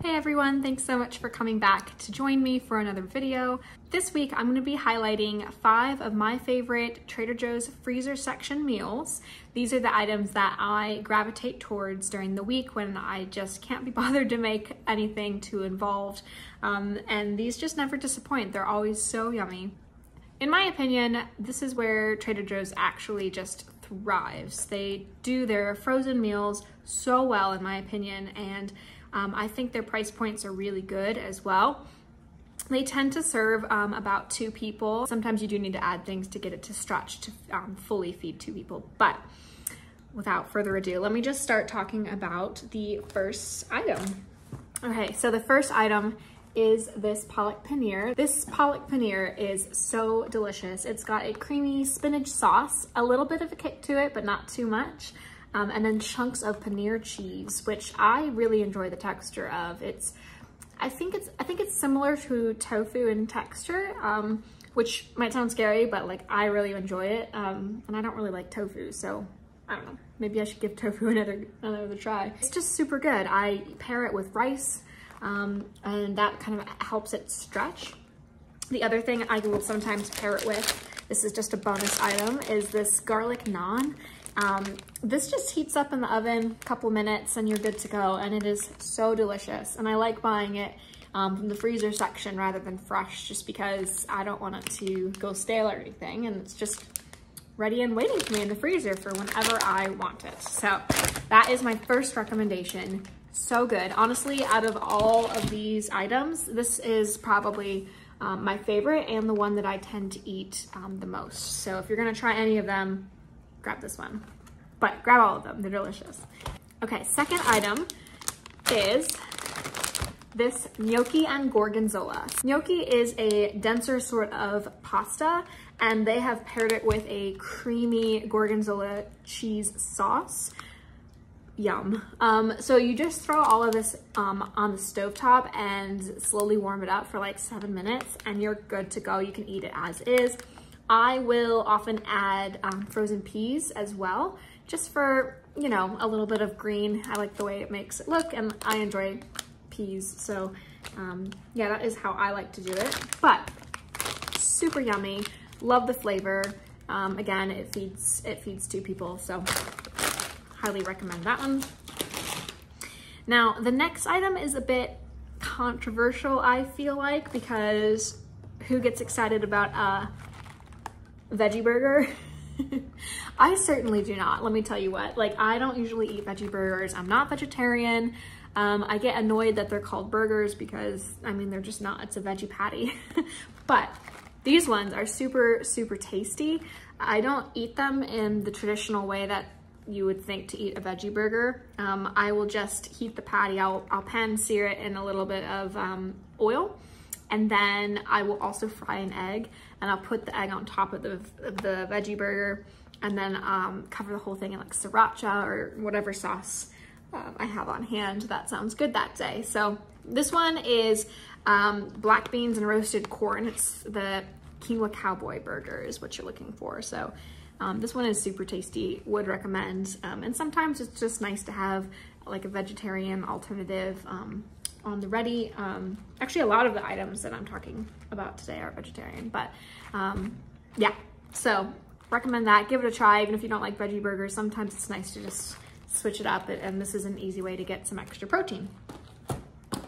Hey everyone, thanks so much for coming back to join me for another video. This week I'm going to be highlighting 5 of my favorite Trader Joe's freezer section meals. These are the items that I gravitate towards during the week when I just can't be bothered to make anything too involved. And these just never disappoint. They're always so yummy. In my opinion, this is where Trader Joe's actually just thrives. They do their frozen meals so well, in my opinion, and I think their price points are really good as well. They tend to serve about 2 people. Sometimes you do need to add things to get it to stretch to fully feed 2 people. But without further ado, let me just start talking about the first item. Okay, so the first item is this palak paneer. This palak paneer is so delicious. It's got a creamy spinach sauce, a little bit of a kick to it, but not too much. And then chunks of paneer cheese, which I really enjoy the texture of. I think it's similar to tofu in texture, which might sound scary, but like I really enjoy it. And I don't really like tofu, so I don't know. Maybe I should give tofu another try. It's just super good. I pair it with rice, and that kind of helps it stretch. The other thing I will sometimes pair it with, this is just a bonus item, is this garlic naan. This just heats up in the oven a couple minutes and you're good to go, and it is so delicious. And I like buying it from the freezer section rather than fresh, just because I don't want it to go stale or anything, and it's just ready and waiting for me in the freezer for whenever I want it. So that is my first recommendation. So good. Honestly, out of all of these items, this is probably my favorite and the one that I tend to eat the most. So if you're gonna try any of them, grab this one, but grab all of them, they're delicious. Okay, second item is this gnocchi and gorgonzola. Gnocchi is a denser sort of pasta, and they have paired it with a creamy gorgonzola cheese sauce. Yum. So you just throw all of this on the stovetop and slowly warm it up for like 7 minutes, and you're good to go. You can eat it as is. I will often add frozen peas as well, just for, you know, a little bit of green. I like the way it makes it look, and I enjoy peas. So yeah, that is how I like to do it, but super yummy. Love the flavor. Again, it feeds 2 people, so highly recommend that one. Now, the next item is a bit controversial, I feel like, because who gets excited about a veggie burger? I certainly do not. Let me tell you what, like, I don't usually eat veggie burgers. I'm not vegetarian. I get annoyed that they're called burgers because, I mean, they're just not. It's a veggie patty. But these ones are super, super tasty. I don't eat them in the traditional way that you would think to eat a veggie burger. I will just heat the patty. I'll pan sear it in a little bit of oil, and then I will also fry an egg, and I'll put the egg on top of the veggie burger, and then cover the whole thing in like sriracha or whatever sauce I have on hand that sounds good that day. So this one is black beans and roasted corn. It's the Quinoa cowboy burger is what you're looking for. So this one is super tasty, would recommend. And sometimes it's just nice to have like a vegetarian alternative on the ready. Actually, a lot of the items that I'm talking about today are vegetarian, but yeah, so recommend that. Give it a try. Even if you don't like veggie burgers, sometimes it's nice to just switch it up, and this is an easy way to get some extra protein.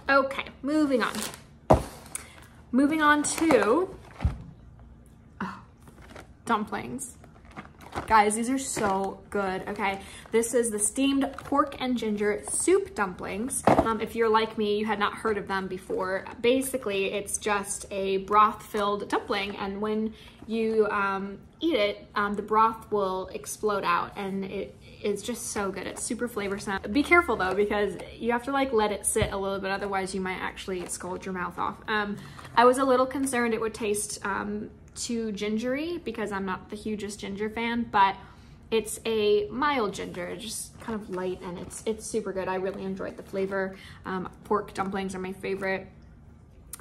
Okay, moving on. Moving on to dumplings. Guys, these are so good, okay? This is the steamed pork and ginger soup dumplings. If you're like me, you had not heard of them before. Basically, it's just a broth-filled dumpling, and when you eat it, the broth will explode out, and it is just so good. It's super flavorsome. Be careful though, because you have to like let it sit a little bit, otherwise you might actually scald your mouth off. I was a little concerned it would taste too gingery because I'm not the hugest ginger fan, but it's a mild ginger, just kind of light, and it's super good. I really enjoyed the flavor. Pork dumplings are my favorite.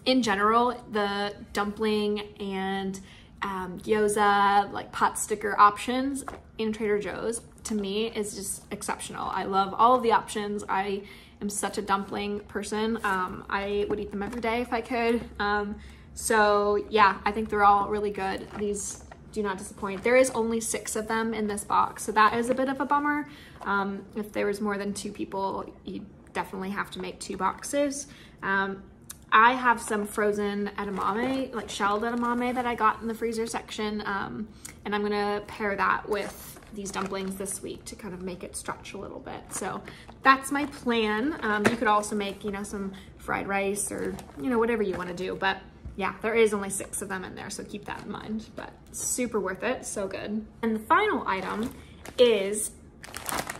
In general, the dumpling and gyoza, like pot sticker options in Trader Joe's to me is just exceptional. I love all of the options. I am such a dumpling person. I would eat them every day if I could. So yeah, I think they're all really good. These do not disappoint. There is only 6 of them in this box, so that is a bit of a bummer. If there was more than 2 people, you definitely have to make 2 boxes. I have some frozen edamame, like shelled edamame that I got in the freezer section, and I'm gonna pair that with these dumplings this week to kind of make it stretch a little bit. So that's my plan. You could also make, you know, some fried rice or, you know, whatever you wanna do, but yeah, there is only 6 of them in there, so keep that in mind, but super worth it, so good. And the final item is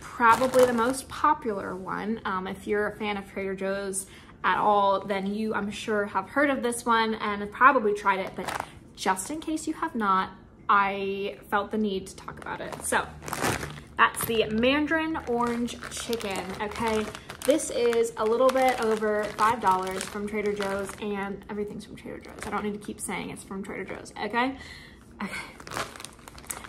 probably the most popular one. If you're a fan of Trader Joe's at all, then you, I'm sure, have heard of this one and have probably tried it, but just in case you have not, I felt the need to talk about it. So that's the Mandarin Orange Chicken, okay? This is a little bit over $5 from Trader Joe's, and everything's from Trader Joe's. I don't need to keep saying it's from Trader Joe's, okay? Okay.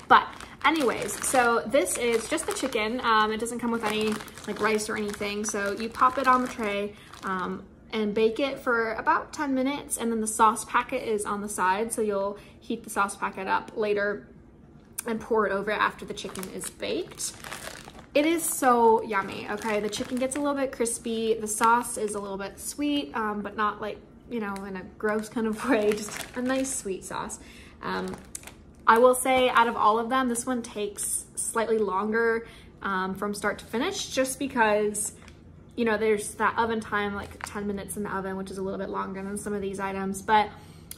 But anyways, so this is just the chicken. It doesn't come with any like rice or anything. So you pop it on the tray and bake it for about 10 minutes. And then the sauce packet is on the side. So you'll heat the sauce packet up later and pour it over after the chicken is baked. It is so yummy, okay? The chicken gets a little bit crispy. The sauce is a little bit sweet, but not like, you know, in a gross kind of way, just a nice sweet sauce. I will say out of all of them, this one takes slightly longer from start to finish, just because, you know, there's that oven time, like 10 minutes in the oven, which is a little bit longer than some of these items. But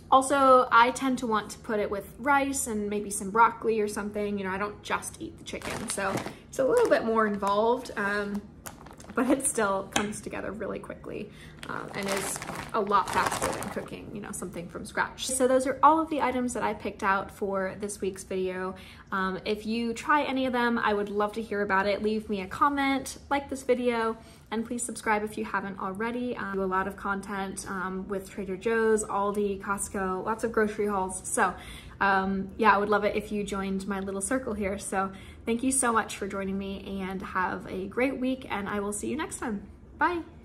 also I tend to want to put it with rice and maybe some broccoli or something. You know, I don't just eat the chicken. So it's a little bit more involved, but it still comes together really quickly and is a lot faster than cooking, you know, something from scratch. So those are all of the items that I picked out for this week's video. If you try any of them, I would love to hear about it. Leave me a comment, like this video, and please subscribe if you haven't already. I do a lot of content with Trader Joe's, Aldi, Costco, lots of grocery hauls. So yeah, I would love it if you joined my little circle here. So thank you so much for joining me, and have a great week, and I will see you next time. Bye.